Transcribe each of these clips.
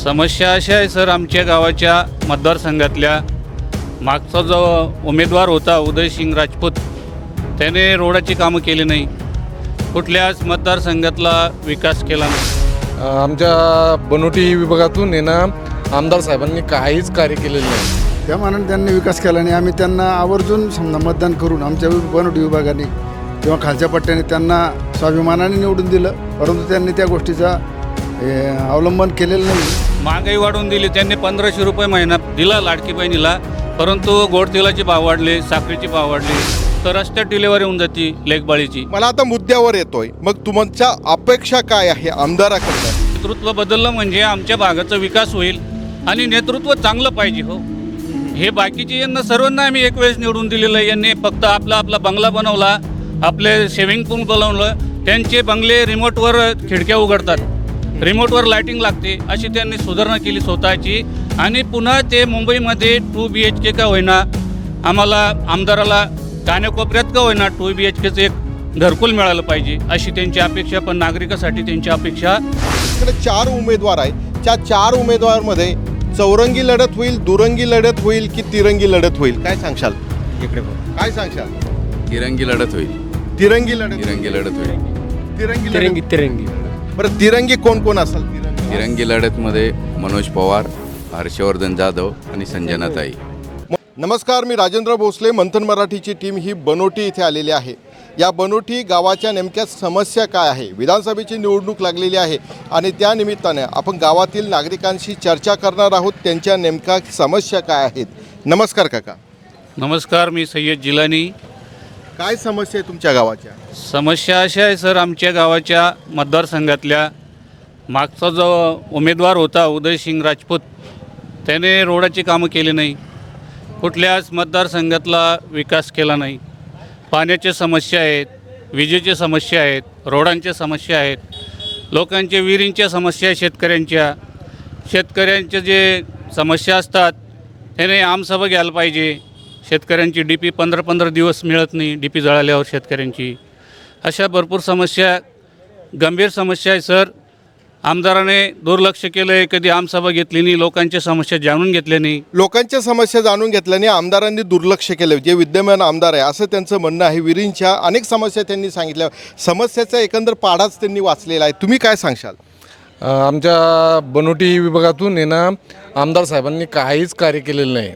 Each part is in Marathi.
समस्या अशा आहे सर, आमच्या गावाच्या मतदारसंघातल्या मागचा जो उमेदवार होता उदयसिंग राजपूत, त्याने रोडाची कामं केली नाही. कुठल्याच मतदारसंघातला विकास केला नाही. आमच्या बनोटी विभागातून आहे ना, आमदार साहेबांनी काहीच कार्य केलेलं नाही. त्या मानाने त्यांनी विकास केला नाही. आम्ही त्यांना आवर्जून समजा मतदान करून आमच्या बनोटी विभागाने किंवा खालच्या पट्ट्याने त्यांना स्वाभिमानाने निवडून दिलं, परंतु त्यांनी त्या गोष्टीचा अवलंबन केलेलं नाही. महागाई वाढवून दिली त्यांनी. 1500 रुपये महिना दिला लाडकी बहिणीला, परंतु गोड तेलाचे भाव वाढले, साखरेचे भाव वाढले, तर रस्त्यात डिलेवरी होऊन जाते लेकबाळीची. मला आता मुद्द्यावर येतोय, मग तुमच्या अपेक्षा काय आहे आमदाराकडनं? नेतृत्व बदललं म्हणजे आमच्या भागाचा विकास होईल आणि नेतृत्व चांगलं पाहिजे. हो, हे बाकीचे यांना सर्वांना आम्ही एक वेळेस निवडून दिलेलं आहे. यांनी फक्त आपला बंगला बनवला, आपले स्विमिंग पूल बनवलं. त्यांचे बंगले रिमोटवर खिडक्या उघडतात, रिमोटवर लाईटिंग लागते, अशी त्यांनी सुधारणा केली स्वतःची. आणि पुन्हा ते मुंबईमध्ये 2 BHK का होईना, आम्हाला आमदाराला कान्याकोपऱ्यात का होईना 2 BHKचं एक घरकुल मिळालं पाहिजे, अशी त्यांची अपेक्षा. पण नागरिकासाठी त्यांची अपेक्षा. इकडे 4 उमेदवार आहे. त्या 4 उमेदवारमध्ये चौरंगी लढत होईल, दुरंगी लढत होईल की तिरंगी लढत होईल? काय सांगशाल? इकडे काय सांगशाल? तिरंगी लढत होईल. तिरंगी लढत. तिरंगी लढत होईल. तिरंगी बरं, तिरंगी कोण कोण असेल? तिरंगी लढतमध्ये मनोज पवार, हर्षवर्धन जाधव आणि संजनाताई. नमस्कार, मी राजेंद्र भोसले. मंथन मराठीची टीम ही बनोटी इथे आलेली आहे. या बनोटी गावाच्या नेमक्या समस्या काय आहे? विधानसभेची निवडणूक लागलेली आहे आणि त्या निमित्ताने आपण गावातील नागरिकांशी चर्चा करणार आहोत. त्यांच्या नेमक्या समस्या काय आहेत? नमस्कार काका. नमस्कार, मी सय्यद जिलानी. काय समस्या आहे तुमच्या गावाच्या? समस्या अशा आहे सर, आमच्या गावाच्या मतदारसंघातल्या मागचा जो उमेदवार होता उदयसिंग राजपूत, त्याने रोडाची कामं केली नाही. कुठल्याच मतदारसंघातला विकास केला नाही. पाण्याच्या समस्या आहेत, विजेच्या समस्या आहेत, रोडांच्या समस्या आहेत, लोकांच्या विहिरींच्या समस्या आहेत, शेतकऱ्यांच्या जे समस्या असतात त्याने आमसभा घ्यायला पाहिजे. शेतकऱ्यांची DP 15-15 दिवस मिळत नाही, DP जळाल्यावर शेतकऱ्यांची. अशा भरपूर समस्या, गंभीर समस्या आहे सर. आमदाराने दुर्लक्ष केलं आहे, कधी आमसभा घेतली नाही, लोकांच्या समस्या जाणून घेतल्या नाही. लोकांच्या समस्या जाणून घेतल्याने आमदारांनी दुर्लक्ष केलं. जे विद्यमान आमदार आहे असं त्यांचं म्हणणं आहे. विहिरींच्या अनेक समस्या त्यांनी सांगितल्या. समस्याचा एकंदर पाढाच त्यांनी वाचलेला आहे. तुम्ही काय सांगशाल? आमच्या बनोटी विभागातून आहे ना, आमदार साहेबांनी काहीच कार्य केलेलं नाही.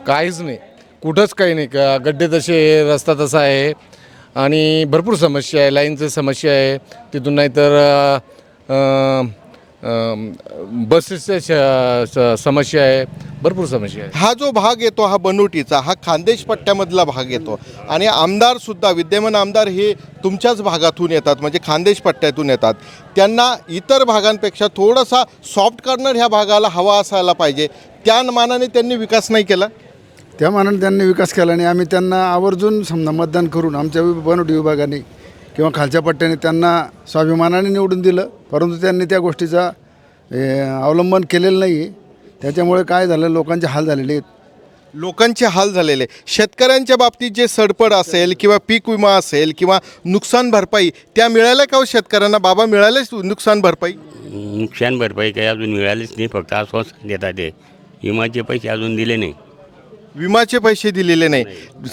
काहीच नाही, कुठंच काही नाही. गड्डे तसे आहे, रस्ता तसा आहे आणि भरपूर समस्या आहे. लाईनचं समस्या आहे तिथून, नाहीतर बसेसच्या समस्या आहे, भरपूर समस्या आहे. हा जो भाग येतो हा बनोटीचा, हा खानदेश पट्ट्यामधला भाग येतो आणि आमदारसुद्धा विद्यमान आमदार हे तुमच्याच भागातून येतात, म्हणजे खानदेश पट्ट्यातून येतात. त्यांना इतर भागांपेक्षा थोडासा सॉफ्ट कॉर्नर ह्या भागाला हवा असायला पाहिजे. त्या मानाने त्यांनी विकास नाही केला. त्या मानाने त्यांनी विकास केला नाही. आम्ही त्यांना आवर्जून समजा मतदान करून आमच्या बनोटी विभागाने किंवा खालच्या पट्ट्याने त्यांना स्वाभिमानाने निवडून दिलं, परंतु त्यांनी त्या गोष्टीचा अवलंबन केलेलं नाही. त्याच्यामुळे काय झालं, लोकांचे हाल झालेले आहेत. लोकांचे हाल झालेले. शेतकऱ्यांच्या बाबतीत जे सडपड असेल किंवा पीक विमा असेल किंवा नुकसान भरपाई, त्या मिळाल्या का हो शेतकऱ्यांना? बाबा, मिळालेच नुकसान भरपाई? नुकसान भरपाई काही अजून मिळालीच नाही. फक्त आश्वासन देतात. ते विम्याचे पैसे अजून दिले नाही. विम्याचे पैसे दिलेले नाही.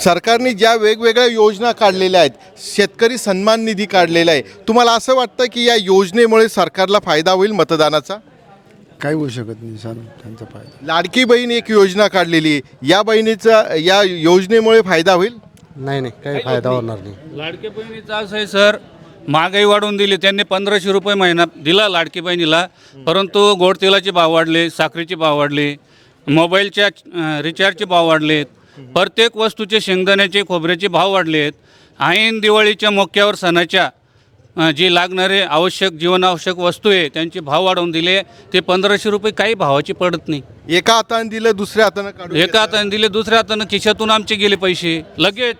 सरकारने ज्या वेगवेगळ्या योजना काढलेल्या आहेत, शेतकरी सन्मान निधी काढलेला आहे, तुम्हाला असं वाटतं की या योजनेमुळे सरकारला फायदा होईल मतदानाचा? काही होऊ शकत नाही सर त्यांचा फायदा. लाडकी बहीण एक योजना काढलेली आहे, या बहिणीचा या योजनेमुळे फायदा होईल? नाही, काही फायदा होणार नाही. लाडकी बहिणीचं असं आहे सर, महागाई वाढवून दिली त्यांनी. 1500 रुपये महिना दिला लाडकी बहिणीला, परंतु गोड तेलाचे भाव वाढले, साखरेचे भाव वाढले, मोबाईलच्या रिचार्जचे भाव वाढलेत, प्रत्येक वस्तूचे, शेंगदाण्याचे, खोबऱ्याचे भाव वाढलेत. ऐन दिवाळीच्या मोक्यावर सणाच्या जे लागणारे आवश्यक जीवनावश्यक वस्तू आहे त्यांचे भाव वाढवून दिले. ते 1500 रुपये काही भावाची पडत नाही. एका हाताने दिलं, दुसऱ्या हाताने काढून एका हाताने दिले, दुसऱ्या हाताने खिशातून आमचे गेले पैसे लगेच.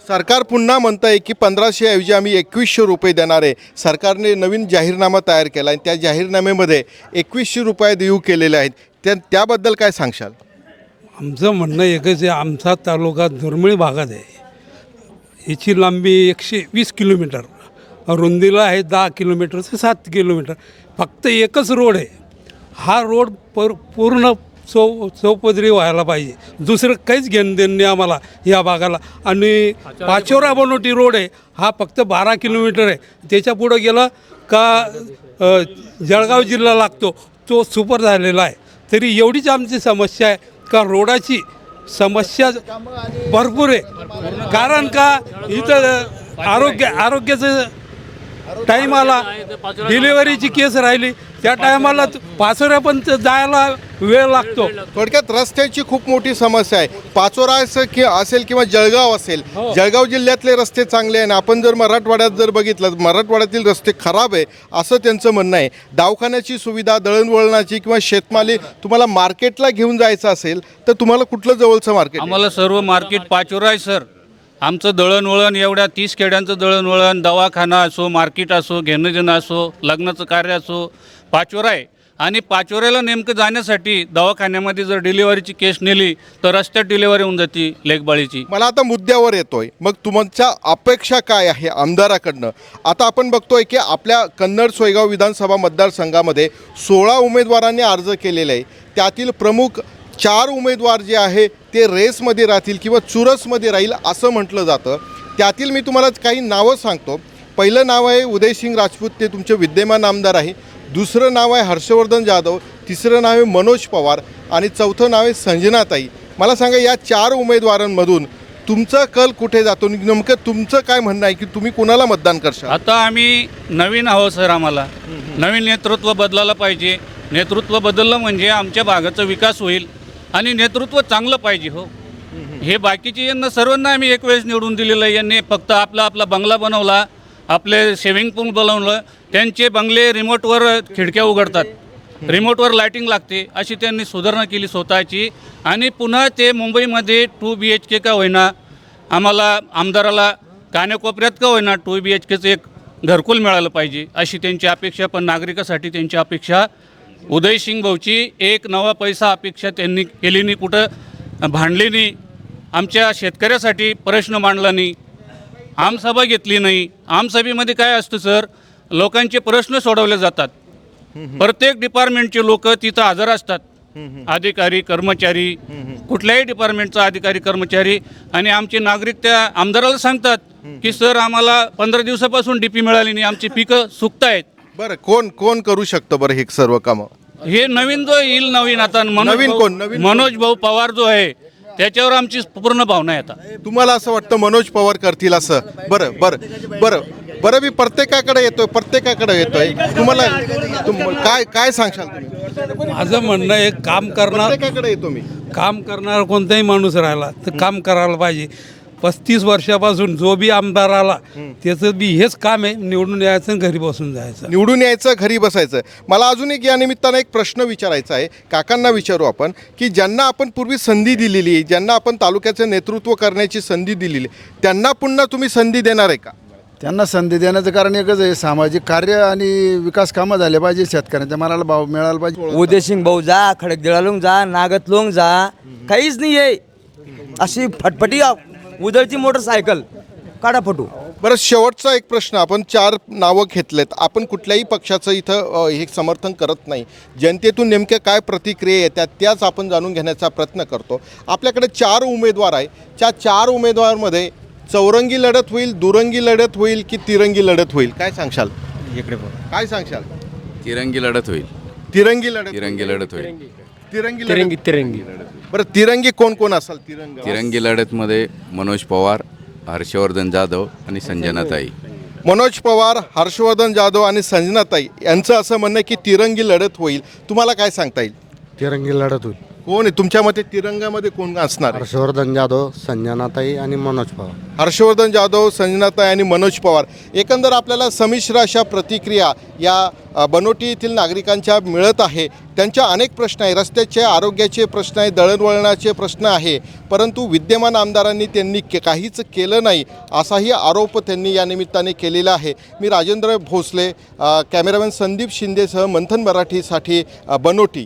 सरकार पुन्हा म्हणत आहे की 1500 ऐवजी आम्ही 2100 रुपये देणार आहे. सरकारने नवीन जाहीरनामा तयार केला आणि त्या जाहीरनाम्यामध्ये 2100 रुपये देऊ केलेले आहेत. त्याबद्दल काय सांगशाल? आमचं म्हणणं एकच आहे, आमचा तालुका दुर्मिळ भागात आहे. याची लांबी 120 किलोमीटर, रुंदीला आहे 10 किलोमीटर ते 7 किलोमीटर. फक्त एकच रोड आहे, हा रोड पूर्ण चौपदरी व्हायला पाहिजे. दुसरं काहीच घेणं देणं नाही आम्हाला या भागाला. आणि पाचोरा बनोटी रोड आहे हा फक्त 12 किलोमीटर आहे. त्याच्या पुढं गेलं का जळगाव जिल्हा लागतो, तो सुपर झालेला आहे. तरी एवढीच आमची समस्या आहे का रोडाची समस्या भरपूर आहे. कारण का इथं आरोग्याचं टाईम आला, डिलिव्हरीची केस राहिली त्या टायमाला पाचोऱ्यापर्यंत जायला वेळ लागतो. थोडक्यात रस्त्याची खूप मोठी समस्या आहे. पाचोरा असेल किंवा जळगाव असेल, जळगाव जिल्ह्यातले रस्ते चांगले आहे. आपण जर मराठवाड्यात जर बघितलं, मराठवाड्यातील रस्ते खराब आहे असं त्यांचं म्हणणं आहे. दवाखान्याची सुविधा, दळणवळणाची किंवा शेतमाली तुम्हाला मार्केटला घेऊन जायचं असेल तर तुम्हाला कुठलं जवळचं मार्केट? आम्हाला सर्व मार्केट पाचोरा आहे सर. आमचं दळणवळण एवढ्या 30 खेड्यांचं दळणवळण, दवाखाना असो, मार्केट असो, घेणं देणं असो, लग्नाचं कार्य असो, पाचोरा आहे. आणि पाचोऱ्याला नेमकं जाण्यासाठी दवाखान्यामध्ये जर डिलिव्हरीची केस नेली तर रस्त्यात डिलिव्हरी होऊन जाते लेकबाळीची. मला आता मुद्द्यावर येतोय, मग तुमच्या अपेक्षा काय आहे आमदाराकडनं? आता आपण बघतोय की आपल्या कन्नड सोयगाव विधानसभा मतदारसंघामध्ये 16 उमेदवारांनी अर्ज केलेले आहे. त्यातील प्रमुख 4 उमेदवार जे आहे ते रेसमध्ये राहतील किंवा चुरसमध्ये राहील असं म्हटलं जातं. त्यातील मी तुम्हाला काही नावं सांगतो. पहिलं नाव आहे उदयसिंग राजपूत, ते तुमचे विद्यमान आमदार आहे. दुसरं नाव आहे हर्षवर्धन जाधव, तिसरं नाव आहे मनोज पवार आणि चौथं नाव आहे संजनाताई. मला सांगा, या 4 उमेदवारांमधून तुमचा कल कुठे जातो? नेमकं तुमचं काय म्हणणं आहे की तुम्ही कोणाला मतदान करशाल? आता आम्ही नवीन आहोत सर. आम्हाला नवीन नेतृत्व बदलायला पाहिजे. नेतृत्व बदललं म्हणजे आमच्या भागाचा विकास होईल आणि नेतृत्व चांगलं पाहिजे. हो, हे बाकीचे यांना सर्वांना आम्ही एक वेळेस निवडून दिलेलं आहे. यांनी फक्त आपला बंगला बनवला, आपले सेव्हिंग पूल बनवलं. त्यांचे बंगले रिमोटवर खिडक्या उघडतात, रिमोटवर लाईटिंग लागते, अशी त्यांनी सुधारणा केली स्वतःची. आणि पुन्हा ते मुंबईमध्ये 2 BHK का होईना, आम्हाला आमदाराला कानेकोपऱ्यात का होईना 2 BHKचं एक घरकुल मिळालं पाहिजे अशी त्यांची अपेक्षा. पण नागरिकासाठी त्यांची अपेक्षा उदयसिंग भाऊची एक नवा पैसा अपेक्षा त्यांनी केली नाही, कुठं भांडली नाही. आमच्या शेतकऱ्यासाठी प्रश्न मांडला नाही, आमसभा घेतली नाही. आमसभेमध्ये काय असतं सर, लोकांचे प्रश्न सोडवले जातात. प्रत्येक डिपार्टमेंटचे लोक तिथं हजर असतात, अधिकारी, कर्मचारी, कुठल्याही डिपार्टमेंटचा अधिकारी, कर्मचारी. आणि आमचे नागरिक त्या आमदाराला सांगतात की सर आम्हाला 15 दिवसापासून DP मिळाली नाही, आमची पिकं सुकतायत. बरं, कोण करू शकतं बरं हे सर्व कामं? हे नवीन जो येईल, नवीन आता मनोज भाऊ पवार जो आहे त्याच्यावर आमची पूर्ण भावना आहे. आता तुम्हाला असं वाटतं मनोज पवार करतील असं? बरं मी प्रत्येकाकडे येतोय. तुम्हाला काय सांगशाल तुम्ही? माझं म्हणणं आहे काम करणार, प्रत्येकाकडे येतो मी. काम करणारा कोणताही माणूस राहिला तर काम करायला पाहिजे. 35 वर्षापासून जो बी आमदार आला त्याचं बी हेच काम आहे, निवडून यायचं आणि घरी बसून जायचं. निवडून यायचं, घरी बसायचं. मला अजून एक या निमित्तानं एक प्रश्न विचारायचा आहे. काकांना विचारू आपण की ज्यांना आपण पूर्वी संधी दिलेली, ज्यांना आपण तालुक्याचं नेतृत्व करण्याची संधी दिलेली, त्यांना पुन्हा तुम्ही संधी देणार आहे का? त्यांना संधी देण्याचं कारण एकच आहे, सामाजिक कार्य आणि विकास कामं झाले पाहिजे, शेतकऱ्यांच्या मालाला भाव मिळाला पाहिजे. उदयसिंग भाऊ जा, खडकदेळालून जा, नागतलोंग जा, काहीच नाही आहे. अशी फटफटी उदळची मोटरसायकल काढा फोटो. बरं, शेवटचा एक प्रश्न. आपण 4 नावं घेतलेत. आपण कुठल्याही पक्षाचं इथं हे समर्थन करत नाही. जनतेतून नेमक्या काय प्रतिक्रिया येतात त्याच आपण जाणून घेण्याचा प्रयत्न करतो. आपल्याकडे 4 उमेदवार आहे. त्या 4 उमेदवारांमध्ये चौरंगी लढत होईल, दुरंगी लढत होईल की तिरंगी लढत होईल? काय सांगशाल? काय सांगशाल? तिरंगी लढत होईल. तिरंगी लढत होईल. तिरंगी. बरं, तिरंगी कोण असाल? तिरंगी लढतमध्ये मनोज पवार, हर्षवर्धन जाधव आणि संजनाताई. मनोज पवार, हर्षवर्धन जाधव आणि संजनाताई यांचं असं म्हणणं आहे की तिरंगी लढत होईल. तुम्हाला काय सांगता येईल? तिरंगी लढत होईल. कोण आहे तुमच्या मते तिरंगामध्ये कोण असणार? हर्षवर्धन जाधव, संजनाताई आणि मनोज पवार. हर्षवर्धन जाधव, संजनाताई आणि मनोज पवार. एकंदर आपल्याला संमिश्र अशा प्रतिक्रिया या बनोटी येथील नागरिकांच्या मिळत आहे. त्यांच्या अनेक प्रश्न आहे, रस्त्याचे, आरोग्याचे प्रश्न आहे, दळणवळणाचे प्रश्न आहे. परंतु विद्यमान आमदारांनी त्यांनी काहीच केलं नाही असाही आरोप त्यांनी या निमित्ताने केलेला आहे. मी राजेंद्र भोसले, कॅमेरामॅन संदीप शिंदेसह मंथन मराठीसाठी बनोटी.